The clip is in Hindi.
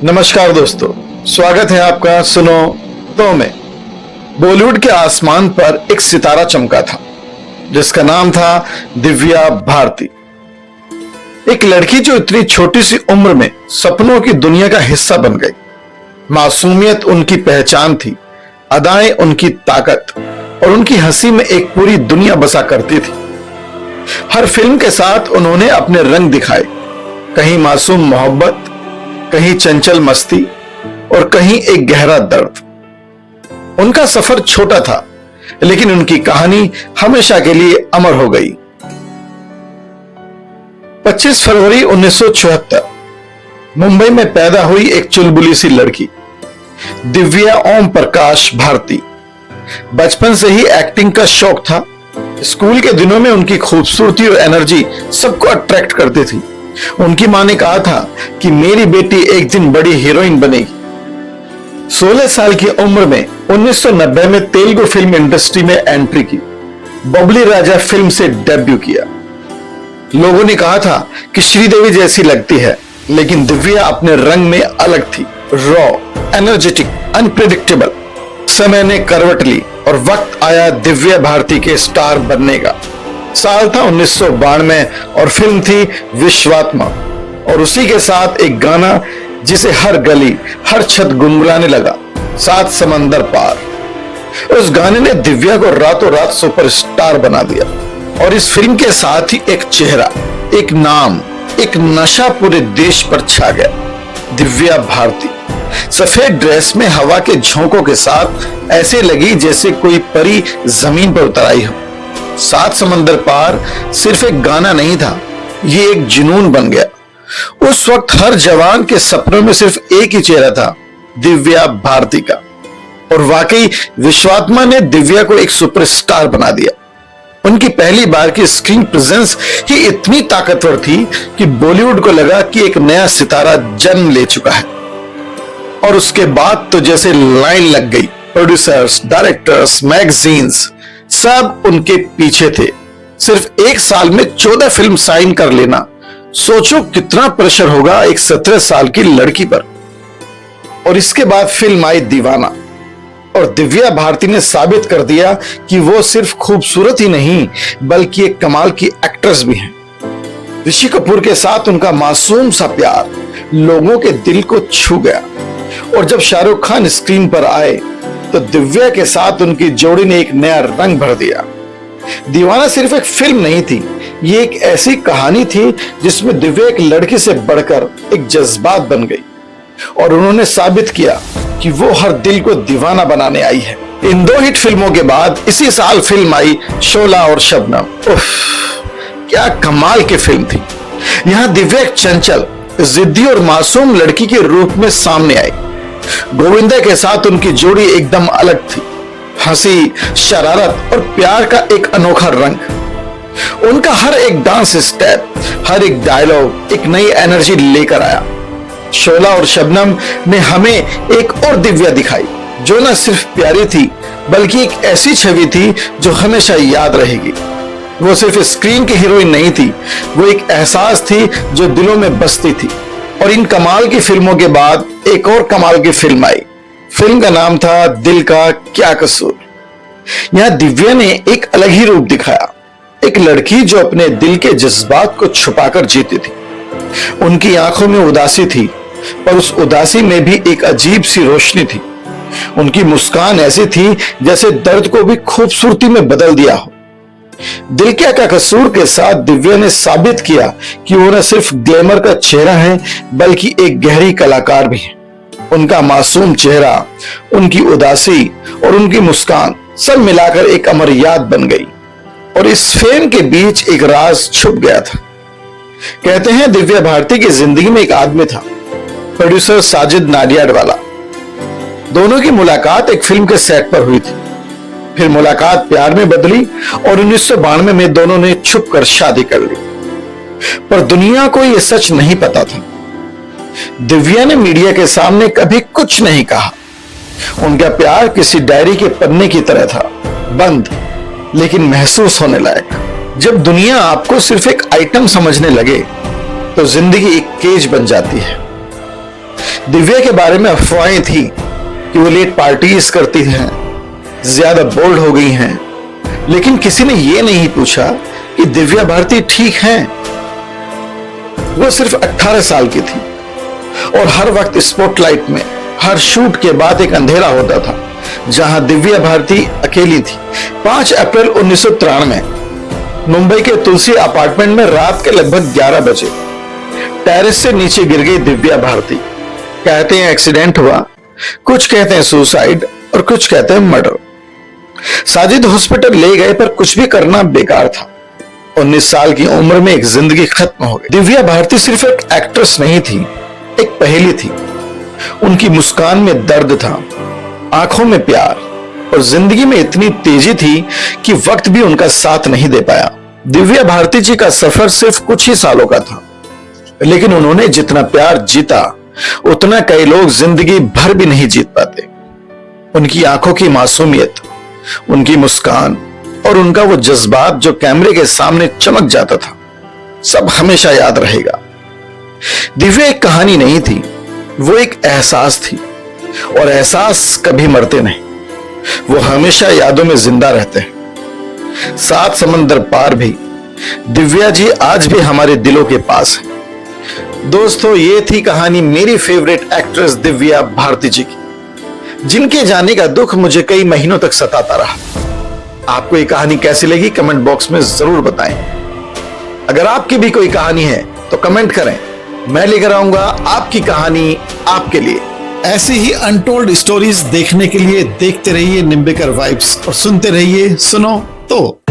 नमस्कार दोस्तों, स्वागत है आपका सुनो तो में। बॉलीवुड के आसमान पर एक सितारा चमका था जिसका नाम था दिव्या भारती। एक लड़की जो इतनी छोटी सी उम्र में सपनों की दुनिया का हिस्सा बन गई। मासूमियत उनकी पहचान थी, अदाएं उनकी ताकत और उनकी हंसी में एक पूरी दुनिया बसा करती थी। हर फिल्म के साथ उन्होंने अपने रंग दिखाए, कहीं मासूम मोहब्बत, कहीं चंचल मस्ती और कहीं एक गहरा दर्द। उनका सफर छोटा था लेकिन उनकी कहानी हमेशा के लिए अमर हो गई। 25 फरवरी 1974 मुंबई में पैदा हुई एक चुलबुली सी लड़की दिव्या ओम प्रकाश भारती। बचपन से ही एक्टिंग का शौक था। स्कूल के दिनों में उनकी खूबसूरती और एनर्जी सबको अट्रैक्ट करती थी। उनकी मां ने कहा था कि मेरी बेटी एक दिन बड़ी हीरोइन बनेगी। 16 साल की उम्र में 1990 में तेलुगु फिल्म इंडस्ट्री में एंट्री की। बबली राजा फिल्म से डेब्यू किया। लोगों ने कहा था कि श्रीदेवी जैसी लगती है, लेकिन दिव्या अपने रंग में अलग थी। Raw, energetic, unpredictable. समय ने करवट ली और वक्त आया दिव्या भारती के स्टार बनने का। साल था 1992 और फिल्म थी विश्वात्मा, और उसी के साथ एक गाना जिसे हर गली हर छत गुनगुनाने लगा, सात समंदर पार। उस गाने ने दिव्या को रातों रात सुपरस्टार बना दिया। और इस फिल्म के साथ ही एक चेहरा, एक नाम, एक नशा पूरे देश पर छा गया। दिव्या भारती सफेद ड्रेस में हवा के झोंकों के साथ ऐसे लगी जैसे कोई परी जमीन पर उतर आई हो। सात समंदर पार सिर्फ एक गाना नहीं था, ये एक जुनून बन गया। उस वक्त हर जवान के सपनों में सिर्फ एक ही चेहरा था, दिव्या भारती का। और वाकई विश्वात्मा ने दिव्या को एक सुपरस्टार बना दिया। उनकी पहली बार की स्क्रीन प्रेजेंस ही इतनी ताकतवर थी कि बॉलीवुड को लगा कि एक नया सितारा जन्म ले चुका है। और उसके बाद तो जैसे लाइन लग गई। प्रोड्यूसर्स, डायरेक्टर्स, मैगजीन्स सब उनके पीछे थे। सिर्फ एक साल में 14 फिल्म साइन कर लेना, सोचो कितना प्रेशर होगा एक 17 साल की लड़की पर। और इसके बाद फिल्म आई दीवाना, और दिव्या भारती ने साबित कर दिया कि वो सिर्फ खूबसूरत ही नहीं बल्कि एक कमाल की एक्ट्रेस भी हैं। ऋषि कपूर के साथ उनका मासूम सा प्यार लोगों के दिल को छू गया। और जब शाहरुख खान स्क्रीन पर आए तो दिव्या के साथ उनकी जोड़ी ने एक नया रंग भर दिया। दीवाना सिर्फ एक फिल्म नहीं थी, ये एक ऐसी कहानी थी जिसमें दिव्या एक लड़की से बढ़कर एक जज्बात बन गई। और उन्होंने साबित किया कि वो हर दिल को दीवाना बनाने आई है। इन दो हिट फिल्मों के बाद इसी साल फिल्म आई शोला और शबनम। उफ, क्या कमाल की फिल्म थी। यहां दिव्या एक चंचल, जिद्दी और मासूम लड़की के रूप में सामने आई। गोविंदा के साथ उनकी जोड़ी एकदम अलग थी। हंसी, शरारत और प्यार का एक अनोखा रंग। उनका हर एक डांस स्टेप, हर एक डायलॉग एक नई एनर्जी लेकर आया। शोला और शबनम ने हमें एक और दिव्या दिखाई जो न सिर्फ प्यारी थी बल्कि एक ऐसी छवि थी जो हमेशा याद रहेगी। वो सिर्फ स्क्रीन की हीरोइन नहीं थी, वो एक एहसास थी जो दिलों में बसती थी। और इन कमाल की फिल्मों के बाद एक और कमाल की फिल्म आई। फिल्म का नाम था दिल का क्या कसूर। यहां दिव्या ने एक अलग ही रूप दिखाया, एक लड़की जो अपने दिल के जज्बात को छुपाकर जीती थी। उनकी आंखों में उदासी थी, पर उस उदासी में भी एक अजीब सी रोशनी थी। उनकी मुस्कान ऐसी थी जैसे दर्द को भी खूबसूरती में बदल दिया हो। दिल क्या का कसूर के साथ दिव्या ने साबित किया कि वो न सिर्फ ग्लैमर का चेहरा है बल्कि एक गहरी कलाकार भी है। उनका मासूम चेहरा, उनकी उदासी और उनकी मुस्कान सब मिलाकर एक अमर याद बन गई। और इस फेम के बीच एक राज छुप गया था। कहते हैं दिव्या भारती की जिंदगी में एक आदमी था, प्रोड्यूसर साजिद नाडियाडवाला। दोनों की मुलाकात एक फिल्म के सेट पर हुई थी। फिर मुलाकात प्यार में बदली और 1992 में दोनों ने छुपकर शादी कर ली। पर दुनिया को यह सच नहीं पता था। दिव्या ने मीडिया के सामने कभी कुछ नहीं कहा। उनका प्यार किसी डायरी के पन्ने की तरह था, बंद लेकिन महसूस होने लायक। जब दुनिया आपको सिर्फ एक आइटम समझने लगे तो जिंदगी एक केज बन जाती है। दिव्या के बारे में अफवाहें थी कि वो लेट पार्टीज करती हैं, ज्यादा बोल्ड हो गई हैं, लेकिन किसी ने ये नहीं पूछा कि दिव्या भारती ठीक हैं। वो सिर्फ 18 साल की थी और हर वक्त स्पॉटलाइट में हर शूट के बाद एक अंधेरा होता था जहां दिव्या भारती अकेली थी। 5 अप्रैल 1993 मुंबई के तुलसी अपार्टमेंट में रात के लगभग 11 बजे टेरेस से नीचे गिर गई दिव्या भारती। कहते हैं एक्सीडेंट हुआ, कुछ कहते हैं सुसाइड और कुछ कहते हैं मर्डर। साजिद हॉस्पिटल ले गए पर कुछ भी करना बेकार था। 19 साल की उम्र में एक जिंदगी खत्म हो गई। दिव्या भारती सिर्फ एक एक्ट्रेस नहीं थी, एक पहेली थी। उनकी मुस्कान में दर्द था, आंखों में प्यार और जिंदगी में इतनी तेजी थी कि वक्त भी उनका साथ नहीं दे पाया। दिव्या भारती जी का सफर सिर्फ कुछ ही सालों का था, लेकिन उन्होंने जितना प्यार जीता उतना कई लोग जिंदगी भर भी नहीं जीत पाते। उनकी आंखों की मासूमियत, उनकी मुस्कान और उनका वो जज्बात जो कैमरे के सामने चमक जाता था, सब हमेशा याद रहेगा। दिव्या एक कहानी नहीं थी, वो एक एहसास थी और एहसास कभी मरते नहीं, वो हमेशा यादों में जिंदा रहते हैं। 7 समंदर पार भी दिव्या जी आज भी हमारे दिलों के पास है। दोस्तों, ये थी कहानी मेरी फेवरेट एक्ट्रेस दिव्या भारती जी की, जिनके जाने का दुख मुझे कई महीनों तक सताता रहा। आपको ये कहानी कैसी लगी कमेंट बॉक्स में जरूर बताएं। अगर आपकी भी कोई कहानी है तो कमेंट करें, मैं लेकर आऊंगा आपकी कहानी आपके लिए। ऐसी ही अनटोल्ड स्टोरीज देखने के लिए देखते रहिए निम्बेकर वाइब्स और सुनते रहिए सुनो तो।